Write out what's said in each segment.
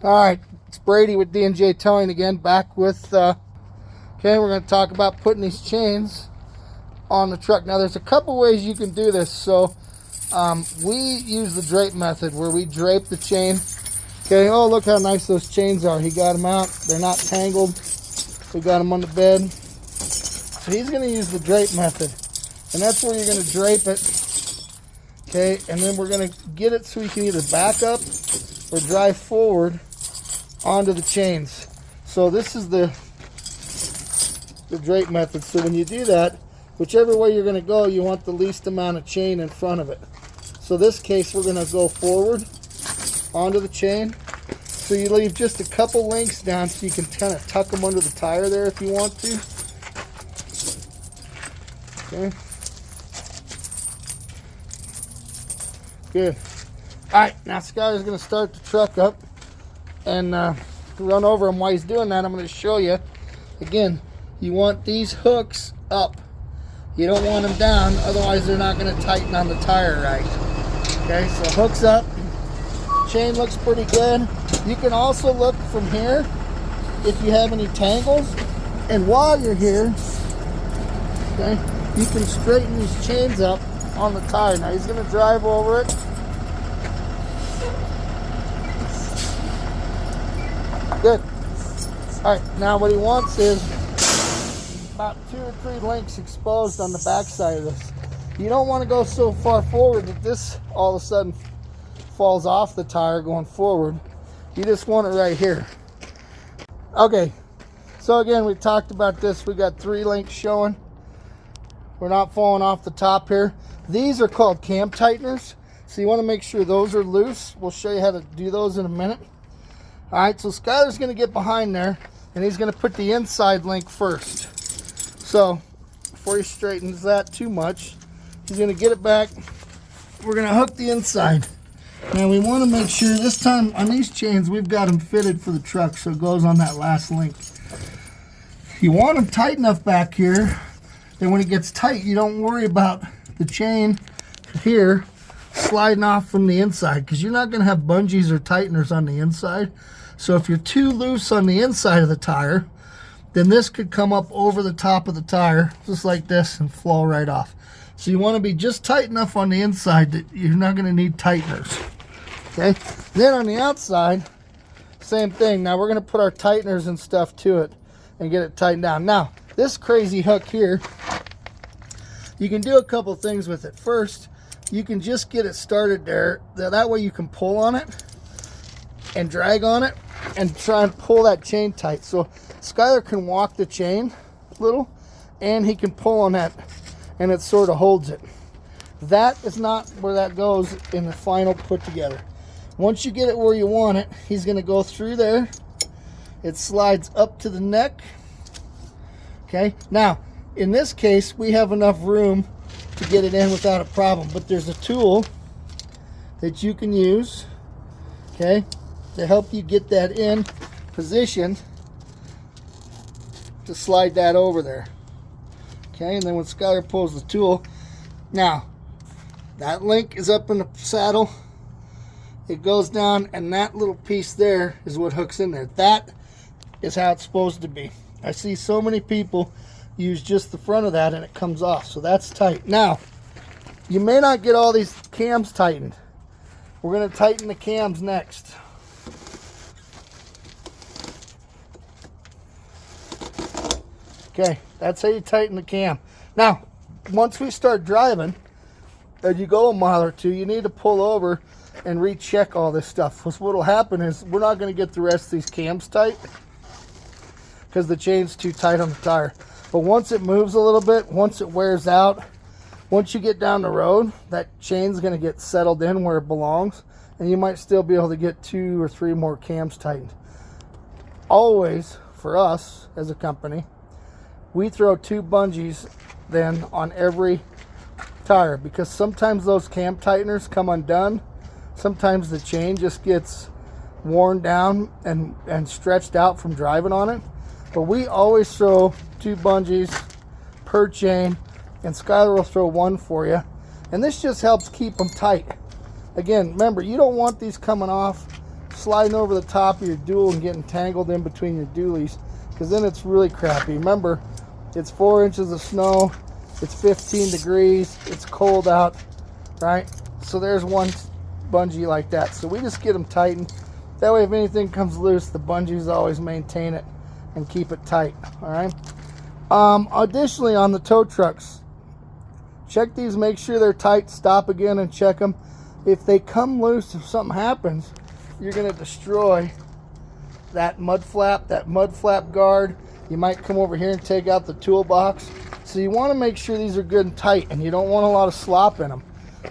All right, it's Brady with D&J Towing again, back with, okay, we're going to talk about putting these chains on the truck. Now, there's a couple ways you can do this. So, we use the drape method where we drape the chain. Okay, oh, look how nice those chains are. He got them out. They're not tangled. We got them on the bed. So he's going to use the drape method. And that's where you're going to drape it. Okay, and then we're going to get it so you can either back up or drive forward onto the chains. So this is the drape method. So when you do that, whichever way you're going to go, you want the least amount of chain in front of it. So this case, we're going to go forward onto the chain. So you leave just a couple links down so you can kind of tuck them under the tire there if you want to. Okay. Good. Alright, now Skyler's going to start the truck up and run over him. While he's doing that, I'm going to show you. Again, you want these hooks up. You don't want them down, otherwise they're not going to tighten on the tire right. Okay, so hooks up. Chain looks pretty good. You can also look from here if you have any tangles. And while you're here, okay, you can straighten these chains up on the tire. Now he's going to drive over it. Good. All right, now what he wants is about 2 or 3 links exposed on the back side of this. You don't want to go so far forward that this all of a sudden falls off the tire going forward. You just want it right here. Okay, so again, we talked about this. We got 3 links showing. We're not falling off the top here. These are called cam tighteners, so you want to make sure those are loose. We'll show you how to do those in a minute. All right, so Skyler's going to get behind there, and he's going to put the inside link first. So before he straightens that too much, he's going to get it back. We're going to hook the inside. Now we want to make sure this time on these chains we've got them fitted for the truck, so it goes on that last link. You want them tight enough back here that when it gets tight, you don't worry about the chain here sliding off from the inside, because you're not going to have bungees or tighteners on the inside. So if you're too loose on the inside of the tire, then this could come up over the top of the tire just like this and fall right off. So you want to be just tight enough on the inside that you're not going to need tighteners. Okay, then on the outside, same thing. Now we're going to put our tighteners and stuff to it and get it tightened down. Now this crazy hook here, you can do a couple things with it. First, you can just get it started there. That way you can pull on it and drag on it and try and pull that chain tight. So Skyler can walk the chain a little and he can pull on that and it sort of holds it. That is not where that goes in the final put together. Once you get it where you want it, he's going to go through there. It slides up to the neck. Okay, now in this case we have enough room to get it in without a problem, but there's a tool that you can use, okay, to help you get that in position to slide that over there. Okay, and then when Skyler pulls the tool, now that link is up in the saddle, it goes down, and that little piece there is what hooks in there. That is how it's supposed to be. I see so many people use just the front of that and it comes off, so that's tight. Now you may not get all these cams tightened. We're going to tighten the cams next. Okay, that's how you tighten the cam. Now once we start driving and you go a mile or two, you need to pull over and recheck all this stuff, because what will happen is we're not going to get the rest of these cams tight because the chain's too tight on the tire. But once it moves a little bit, once it wears out, once you get down the road, that chain's going to get settled in where it belongs, and you might still be able to get 2 or 3 more cams tightened. Always, for us as a company, we throw 2 bungees then on every tire, because sometimes those cam tighteners come undone. Sometimes the chain just gets worn down and stretched out from driving on it. But we always throw 2 bungees per chain, and Skyler will throw 1 for you. And this just helps keep them tight. Again, remember, you don't want these coming off sliding over the top of your dual and getting tangled in between your dualies, because then it's really crappy. Remember, it's 4 inches of snow, it's 15 degrees, it's cold out, right? So there's one bungee like that. So we just get them tightened. That way if anything comes loose, the bungees always maintain it and keep it tight. All right. Additionally, on the tow trucks, check these, make sure they're tight, stop again and check them. If they come loose, if something happens, you're going to destroy that mud flap guard. You might come over here and take out the toolbox. So you want to make sure these are good and tight, and you don't want a lot of slop in them.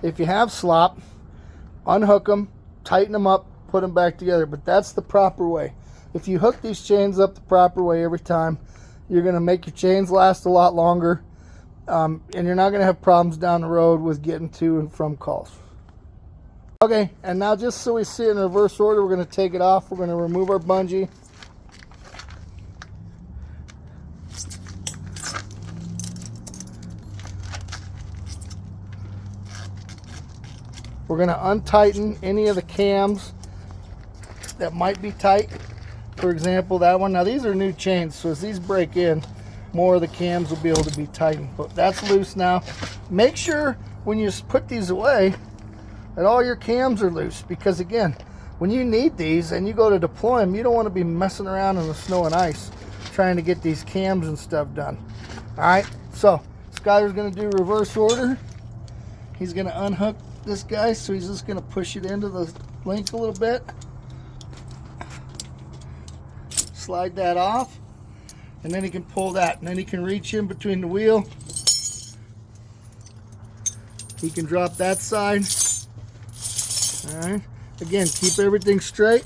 If you have slop, unhook them, tighten them up, put them back together. But that's the proper way. If you hook these chains up the proper way every time, you're going to make your chains last a lot longer, and you're not going to have problems down the road with getting to and from calls. Okay, and now just so we see it in reverse order, we're going to take it off. We're going to remove our bungee. We're going to untighten any of the cams that might be tight. For example, that one. Now these are new chains, so as these break in, more of the cams will be able to be tightened. But that's loose now. Make sure when you put these away that all your cams are loose, because again, when you need these and you go to deploy them, you don't want to be messing around in the snow and ice trying to get these cams and stuff done. All right, so Skyler's going to do reverse order. He's going to unhook this guy, so he's just going to push it into the link a little bit, slide that off, and then he can pull that, and then he can reach in between the wheel. He can drop that side. All right, again, keep everything straight,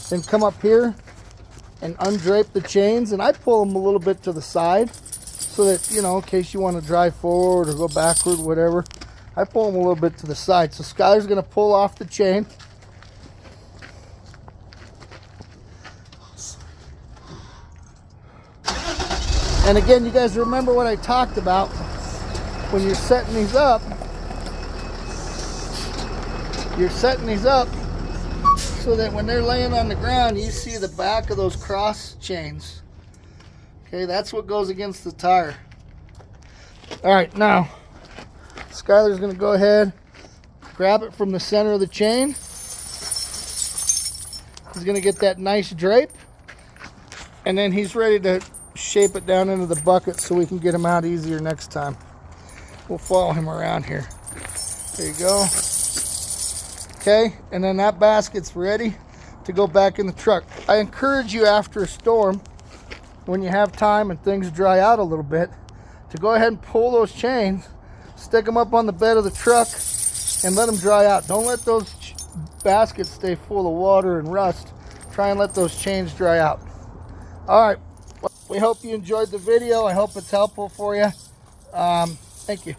then come up here and undrape the chains, and I pull them a little bit to the side so that, you know, in case you want to drive forward or go backward, whatever, I pull them a little bit to the side. So Skyler's going to pull off the chain. And again, you guys remember what I talked about when you're setting these up. You're setting these up so that when they're laying on the ground, you see the back of those cross chains. Okay, that's what goes against the tire. All right, now Skyler's going to go ahead, grab it from the center of the chain. He's going to get that nice drape, and then he's ready to shape it down into the bucket so we can get him out easier next time. We'll follow him around here. There you go. Okay, and then that basket's ready to go back in the truck. I encourage you after a storm, when you have time and things dry out a little bit, to go ahead and pull those chains, stick them up on the bed of the truck, and let them dry out. Don't let those baskets stay full of water and rust. Try and let those chains dry out. All right, well, we hope you enjoyed the video. I hope it's helpful for you. Thank you.